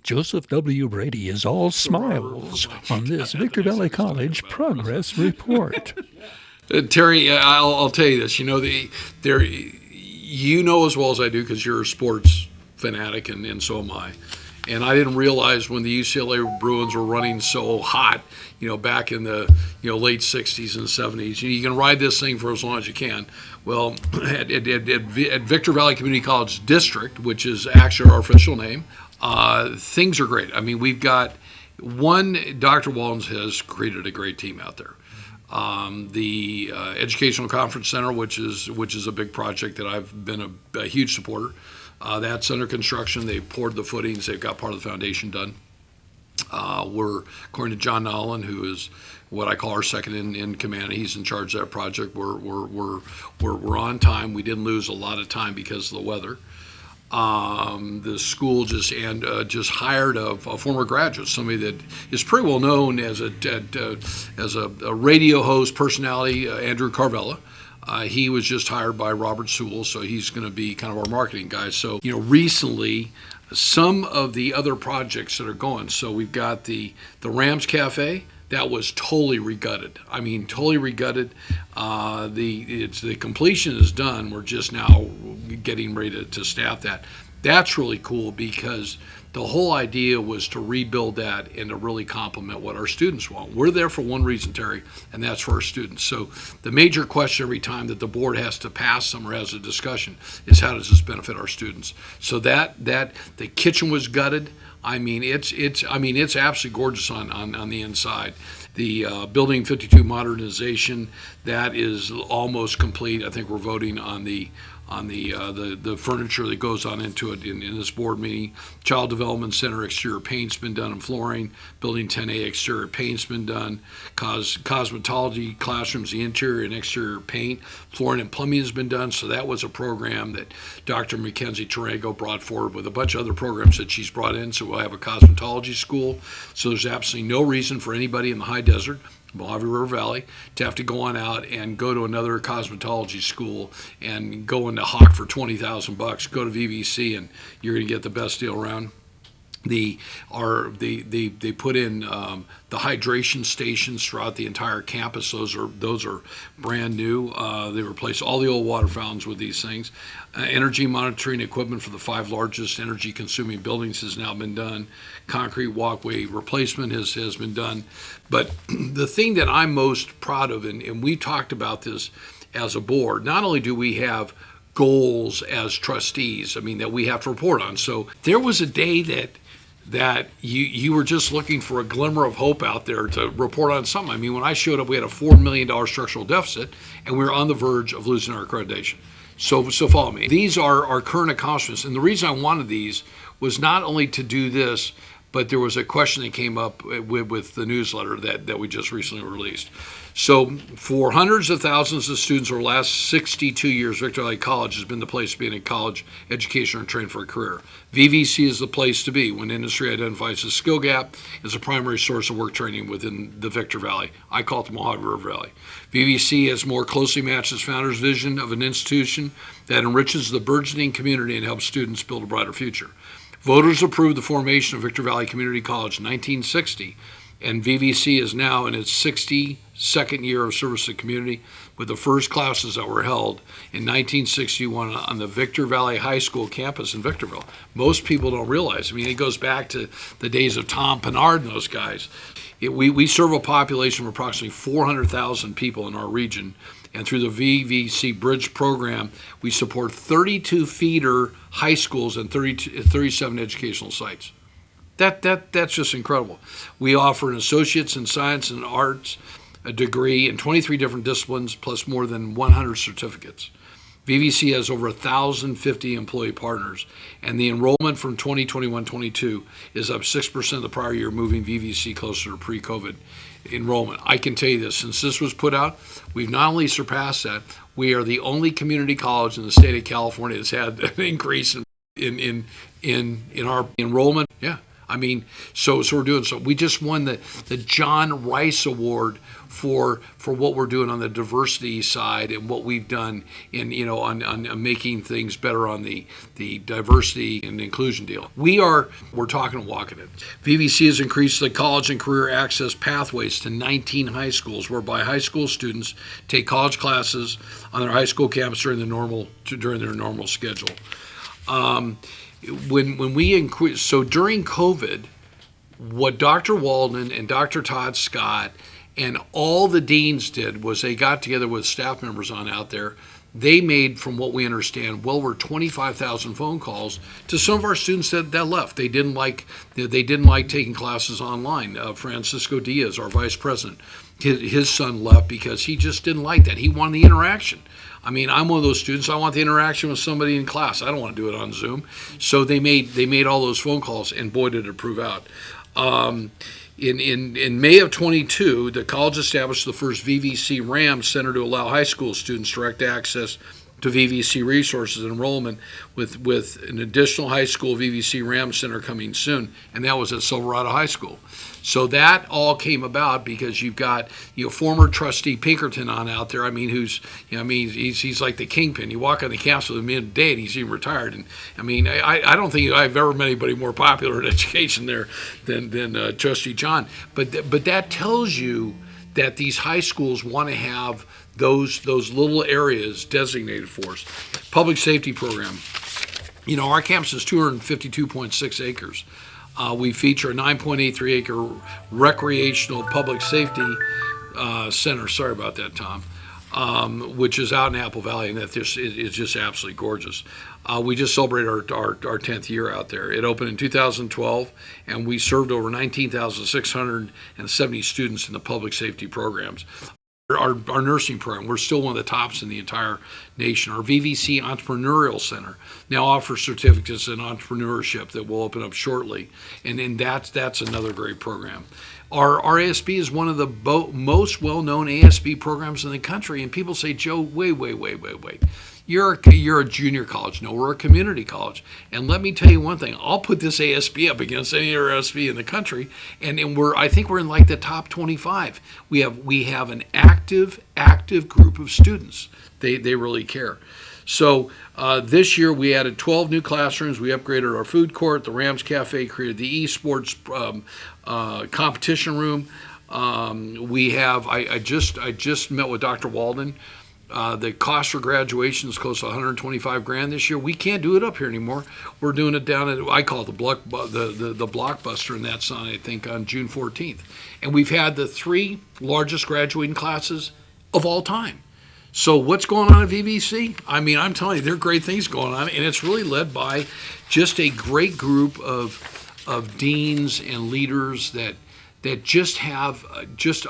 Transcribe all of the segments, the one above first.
Joseph W. Brady is all smiles on this Victor Valley College Progress Report. Terry, I'll tell you this. You know as well as I do because you're a sports fanatic, and so am I. And I didn't realize when the UCLA Bruins were running so hot, back in the late '60s and '70s. You can ride this thing for as long as you can. Well, at Victor Valley Community College District, which is actually our official name, things are great. I mean, we've got Dr. Wallens has created a great team out there. The Educational Conference Center, which is a big project that I've been a huge supporter. That's under construction. They've poured the footings. They've got part of the foundation done. We're, according to John Nolan, who is what I call our second in command, he's in charge of that project. We're on time. We didn't lose a lot of time because of the weather. The school just hired a former graduate, somebody that is pretty well known as a radio host personality, Andrew Carvella. He was just hired by Robert Sewell, so he's going to be kind of our marketing guy. So, recently, some of the other projects that are going. So we've got the Rams Cafe. That was totally regutted. I mean, totally regutted. The completion is done. We're just now getting ready to staff that. That's really cool because the whole idea was to rebuild that and to really complement what our students want. We're there for one reason, Terry, and that's for our students. So the major question every time that the board has to pass some or has a discussion is how does this benefit our students? So that the kitchen was gutted. I mean, it's absolutely gorgeous on the inside. The Building 52 modernization, that is almost complete. I think we're voting on the furniture that goes on into it in this board meeting. Child Development Center exterior paint's been done and flooring. Building 10A exterior paint's been done. Cosmetology classrooms, the interior and exterior paint. Flooring and plumbing has been done. So that was a program that Dr. Mackenzie Tarango brought forward with a bunch of other programs that she's brought in. So we'll have a cosmetology school. So there's absolutely no reason for anybody in the high desert, Mojave River Valley, to have to go on out and go to another cosmetology school and go into Hawk for $20,000. Go to VVC and you're going to get the best deal around. They put in the hydration stations throughout the entire campus. Those are brand new. They replace all the old water fountains with these things. Energy monitoring equipment for the 5 largest energy consuming buildings has now been done. Concrete walkway replacement has been done. But the thing that I'm most proud of, and we talked about this as a board, not only do we have goals as trustees, that we have to report on. So there was a day that you were just looking for a glimmer of hope out there to report on something. When I showed up, we had a $4 million structural deficit, and we were on the verge of losing our accreditation. So follow me. These are our current accomplishments, and the reason I wanted these was not only to do this, but there was a question that came up with the newsletter that we just recently released. So for hundreds of thousands of students over the last 62 years, Victor Valley College has been the place to be in college education or train for a career. VVC is the place to be when industry identifies a skill gap as a primary source of work training within the Victor Valley. I call it the Mojave River Valley. VVC has more closely matched its founder's vision of an institution that enriches the burgeoning community and helps students build a brighter future. Voters approved the formation of Victor Valley Community College in 1960, and VVC is now in its 62nd year of service to the community, with the first classes that were held in 1961 on the Victor Valley High School campus in Victorville. Most people don't realize. It goes back to the days of Tom Pinard and those guys. We serve a population of approximately 400,000 people in our region, and through the VVC Bridge program, we support 32 feeder high schools and 37 educational sites. That's just incredible. We offer an associate's in science and arts, a degree in 23 different disciplines, plus more than 100 certificates. VVC has over 1,050 employee partners, and the enrollment from 2021-22 is up 6% the prior year, moving VVC closer to pre-COVID enrollment. I can tell you this, since this was put out, we've not only surpassed that, we are the only community college in the state of California that's had an increase in our enrollment. Yeah. I mean, so we're doing so. We just won the John Rice Award for what we're doing on the diversity side and what we've done in on making things better on the diversity and inclusion deal. We're talking and walking it. VVC has increased the college and career access pathways to 19 high schools, whereby high school students take college classes on their high school campus during their normal schedule. When we increase, so during COVID, what Dr. Walden and Dr. Todd Scott and all the deans did was they got together with staff members on out there. They made, from what we understand, well over 25,000 phone calls to some of our students that left. They didn't like taking classes online. Francisco Diaz, our vice president, his son left because he just didn't like that. He wanted the interaction. I mean, I'm one of those students. I want the interaction with somebody in class. I don't want to do it on Zoom. So they made all those phone calls, and boy, did it prove out. In May of 22, the college established the first VVC RAM Center to allow high school students direct access to VVC resources and enrollment, with an additional high school VVC RAM Center coming soon, and that was at Silverado High School. So that all came about because you've got former trustee Pinkerton on out there. I mean, he's like the kingpin. You walk on the campus with him midday, and he's even retired. And I mean, I don't think I've ever met anybody more popular in education there than Trustee John. But that tells you that these high schools want to have those little areas designated for us. Public safety program. Our campus is 252.6 acres. We feature a 9.83 acre recreational public safety center. Sorry about that, Tom. Which is out in Apple Valley, and that is just absolutely gorgeous. We just celebrated our 10th year out there. It opened in 2012, and we served over 19,670 students in the public safety programs. Our nursing program, we're still one of the tops in the entire nation. Our VVC Entrepreneurial Center now offers certificates in entrepreneurship that will open up shortly, and that's another great program. Our ASB is one of the most well-known ASB programs in the country, and people say, Joe, wait. You're a junior college. No, we're a community college. And let me tell you one thing. I'll put this ASB up against any other ASB in the country, and I think we're in like the top 25. We have an active group of students. They really care. So this year we added 12 new classrooms. We upgraded our food court, the Rams Cafe, created the esports competition room. I just met with Dr. Walden. The cost for graduation is close to $125,000 this year. We can't do it up here anymore. We're doing it down at, I call it the Blockbuster, and that's on, I think, on June 14th. And we've had the 3 largest graduating classes of all time. So what's going on at VVC? I mean, I'm telling you, there are great things going on, and it's really led by just a great group of deans and leaders that just have just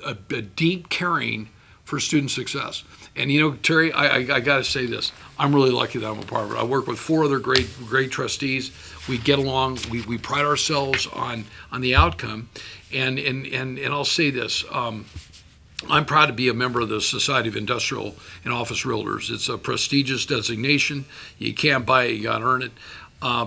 a deep caring for student success. And Terry, I got to say this. I'm really lucky that I'm a part of it. I work with 4 other great trustees. We get along. We pride ourselves on the outcome. And I'll say this. I'm proud to be a member of the Society of Industrial and Office Realtors. It's a prestigious designation. You can't buy it, you got to earn it.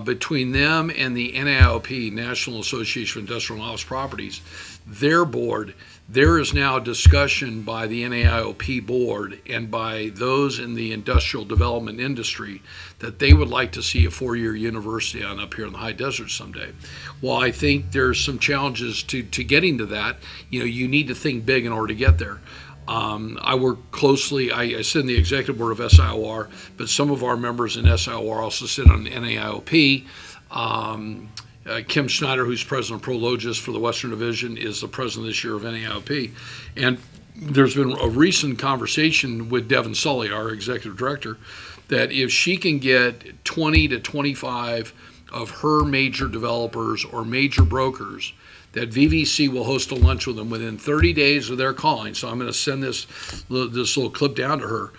Between them and the NAIOP, National Association of Industrial and Office Properties, their board, there is now discussion by the NAIOP board and by those in the industrial development industry that they would like to see a 4-year university on up here in the high desert someday. Well, I think there's some challenges to getting to that. You need to think big in order to get there. I work closely, I sit in the executive board of SIOR, but some of our members in SIOR also sit on NAIOP. Kim Schneider, who's president of Prologis for the Western Division, is the president this year of NAIOP. And there's been a recent conversation with Devin Sully, our executive director, that if she can get 20 to 25 of her major developers or major brokers, that VVC will host a lunch with them within 30 days of their calling. So I'm going to send this little clip down to her,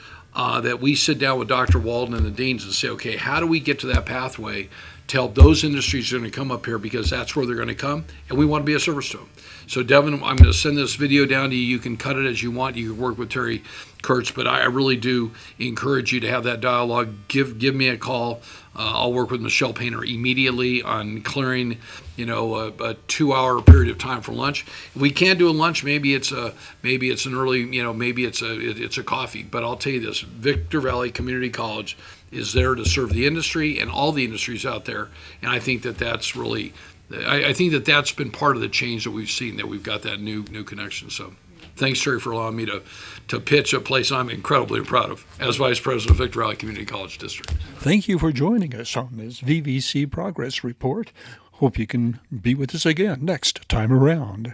that we sit down with Dr. Walden and the deans and say, okay, how do we get to that pathway to help those industries that are going to come up here, because that's where they're going to come, and we want to be a service to them. So Devin, I'm going to send this video down to you. You can cut it as you want. You can work with Terry Kurtz, but I really do encourage you to have that dialogue. Give me a call. I'll work with Michelle Painter immediately on clearing, a 2-hour period of time for lunch. If we can't do a lunch, maybe it's an early, maybe it's a coffee. But I'll tell you this: Victor Valley Community College is there to serve the industry and all the industries out there, and I think that's really. I think that's been part of the change that we've seen, that we've got that new connection. So thanks, Terry, for allowing me to pitch a place I'm incredibly proud of as Vice President of Victor Valley Community College District. Thank you for joining us on this VVC Progress Report. Hope you can be with us again next time around.